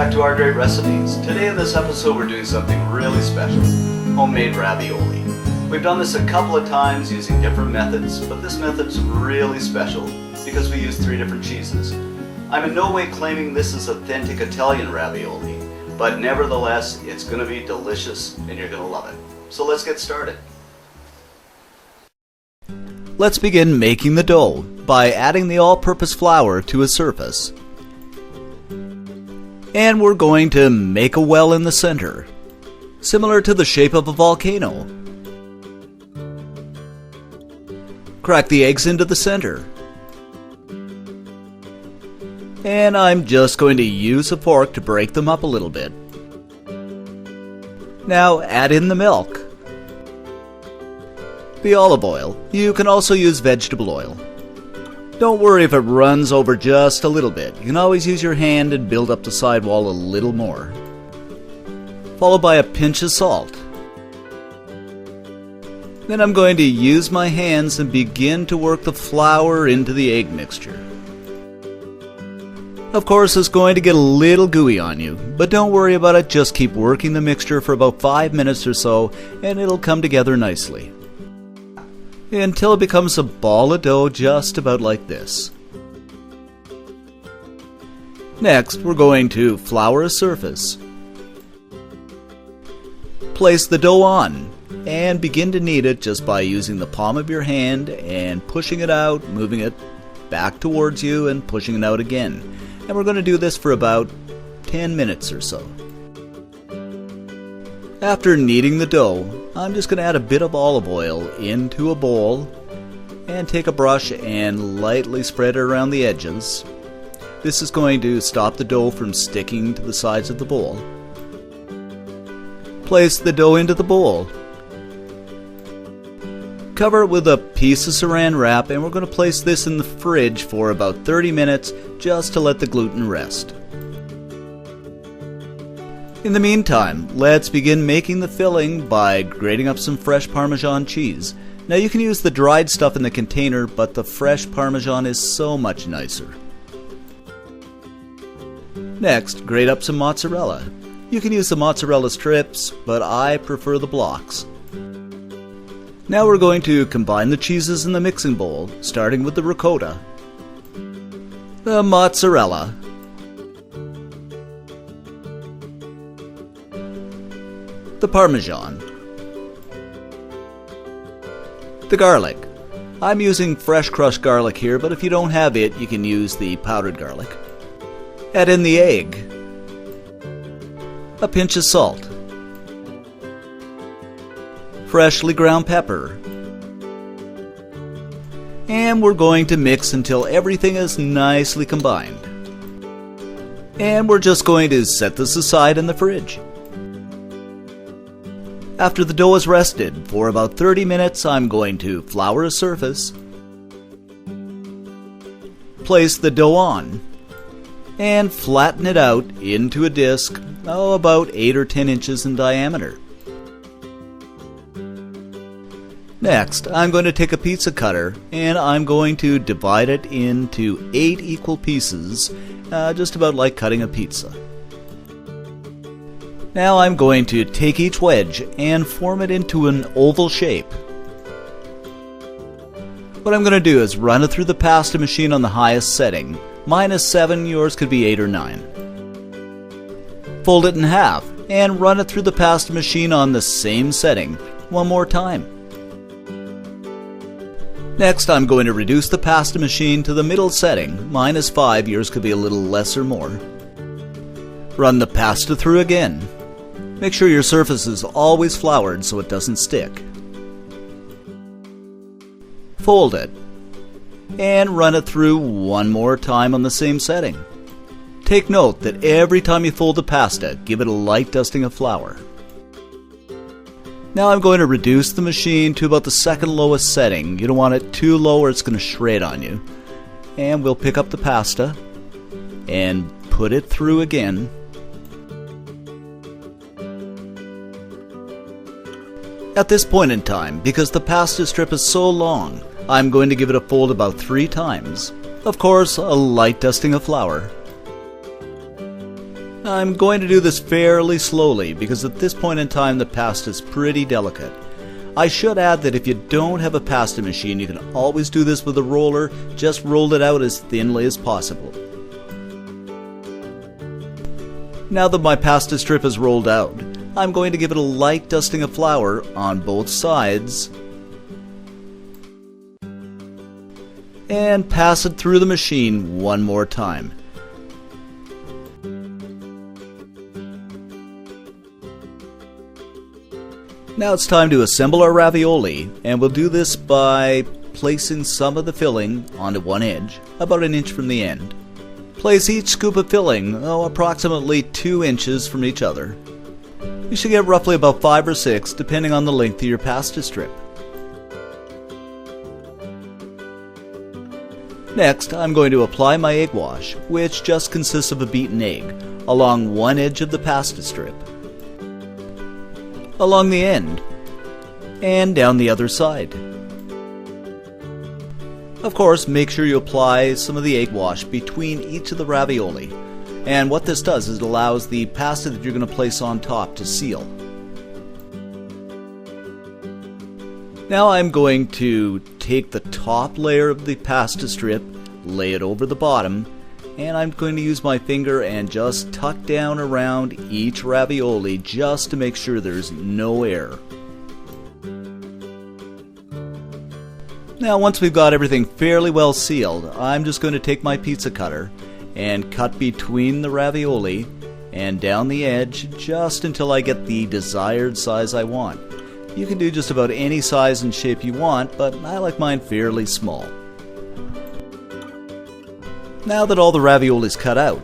back to Our Great Recipes. Today in this episode we're doing something really special, homemade ravioli. We've done this a couple of times using different methods, but this method's really special because we use 3 different cheeses. I'm in no way claiming this is authentic Italian ravioli, but nevertheless it's going to be delicious and you're going to love it. So let's get started. Let's begin making the dough by adding the all-purpose flour to a surface. And we're going to make a well in the center, similar to the shape of a volcano. Crack the eggs into the center. And I'm just going to use a fork to break them up a little bit. Now add in the milk, the olive oil. You can also use vegetable oil. Don't worry if it runs over just a little bit. You can always use your hand and build up the sidewall a little more. Followed by a pinch of salt. Then I'm going to use my hands and begin to work the flour into the egg mixture. Of course, it's going to get a little gooey on you, but don't worry about it. Just keep working the mixture for about 5 minutes or so and it'll come together nicely, until it becomes a ball of dough just about like this. Next, we're going to flour a surface. Place the dough on and begin to knead it just by using the palm of your hand and pushing it out, moving it back towards you and pushing it out again. And we're going to do this for about 10 minutes or so. After kneading the dough, I'm just going to add a bit of olive oil into a bowl and take a brush and lightly spread it around the edges. This is going to stop the dough from sticking to the sides of the bowl. Place the dough into the bowl. Cover it with a piece of saran wrap and we're going to place this in the fridge for about 30 minutes just to let the gluten rest. In the meantime, let's begin making the filling by grating up some fresh Parmesan cheese. Now you can use the dried stuff in the container, but the fresh Parmesan is so much nicer. Next, grate up some mozzarella. You can use the mozzarella strips, but I prefer the blocks. Now we're going to combine the cheeses in the mixing bowl, starting with the ricotta, the mozzarella, the Parmesan, the garlic. I'm using fresh crushed garlic here, but if you don't have it, you can use the powdered garlic. Add in the egg, a pinch of salt, freshly ground pepper, and we're going to mix until everything is nicely combined. And we're just going to set this aside in the fridge. After the dough is rested for about 30 minutes, I'm going to flour a surface, place the dough on, and flatten it out into a disc, about 8 or 10 inches in diameter. Next, I'm going to take a pizza cutter and I'm going to divide it into 8 equal pieces, just about like cutting a pizza. Now I'm going to take each wedge and form it into an oval shape. What I'm going to do is run it through the pasta machine on the highest setting. Mine is 7, yours could be 8 or 9. Fold it in half and run it through the pasta machine on the same setting one more time. Next, I'm going to reduce the pasta machine to the middle setting. Mine is 5, yours could be a little less or more. Run the pasta through again. Make sure your surface is always floured so it doesn't stick. Fold it and run it through one more time on the same setting. Take note that every time you fold the pasta, give it a light dusting of flour. Now I'm going to reduce the machine to about the second lowest setting. You don't want it too low or it's going to shred on you. And we'll pick up the pasta and put it through again. At this point in time, because the pasta strip is so long, I'm going to give it a fold about 3 times. Of course, a light dusting of flour. I'm going to do this fairly slowly because at this point in time the pasta is pretty delicate. I should add that if you don't have a pasta machine, you can always do this with a roller. Just roll it out as thinly as possible. Now that my pasta strip is rolled out, I'm going to give it a light dusting of flour on both sides and pass it through the machine one more time. Now it's time to assemble our ravioli, and we'll do this by placing some of the filling onto one edge, about an inch from the end. Place each scoop of filling, approximately 2 inches from each other. You should get roughly about 5 or 6, depending on the length of your pasta strip. Next, I'm going to apply my egg wash, which just consists of a beaten egg, along one edge of the pasta strip, along the end, and down the other side. Of course, make sure you apply some of the egg wash between each of the ravioli. And what this does is it allows the pasta that you're going to place on top to seal. Now I'm going to take the top layer of the pasta strip, lay it over the bottom, and I'm going to use my finger and just tuck down around each ravioli just to make sure there's no air. Now once we've got everything fairly well sealed, I'm just going to take my pizza cutter and cut between the ravioli and down the edge just until I get the desired size I want. You can do just about any size and shape you want, but I like mine fairly small. Now that all the ravioli is cut out,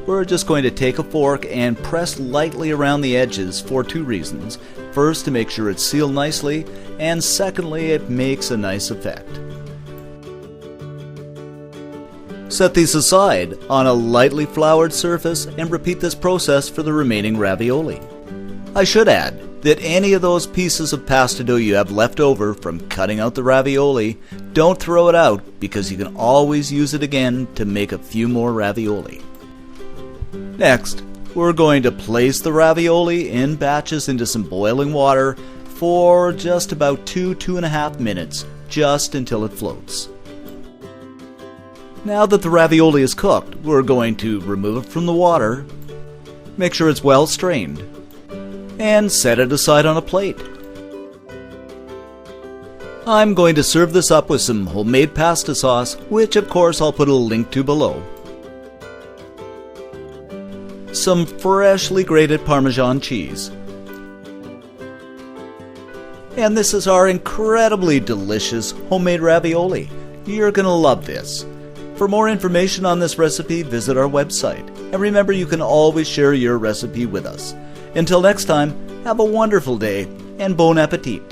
we're just going to take a fork and press lightly around the edges for 2 reasons. First, to make sure it's sealed nicely, and secondly, it makes a nice effect. Set these aside on a lightly floured surface and repeat this process for the remaining ravioli. I should add that any of those pieces of pasta dough you have left over from cutting out the ravioli, don't throw it out because you can always use it again to make a few more ravioli. Next, we're going to place the ravioli in batches into some boiling water for just about 2–2.5 minutes, just until it floats. Now that the ravioli is cooked, we're going to remove it from the water, make sure it's well strained, and set it aside on a plate. I'm going to serve this up with some homemade pasta sauce, which of course I'll put a link to below. Some freshly grated Parmesan cheese. And this is our incredibly delicious homemade ravioli. You're gonna love this. For more information on this recipe, visit our website. And remember, you can always share your recipe with us. Until next time, have a wonderful day and bon appetit.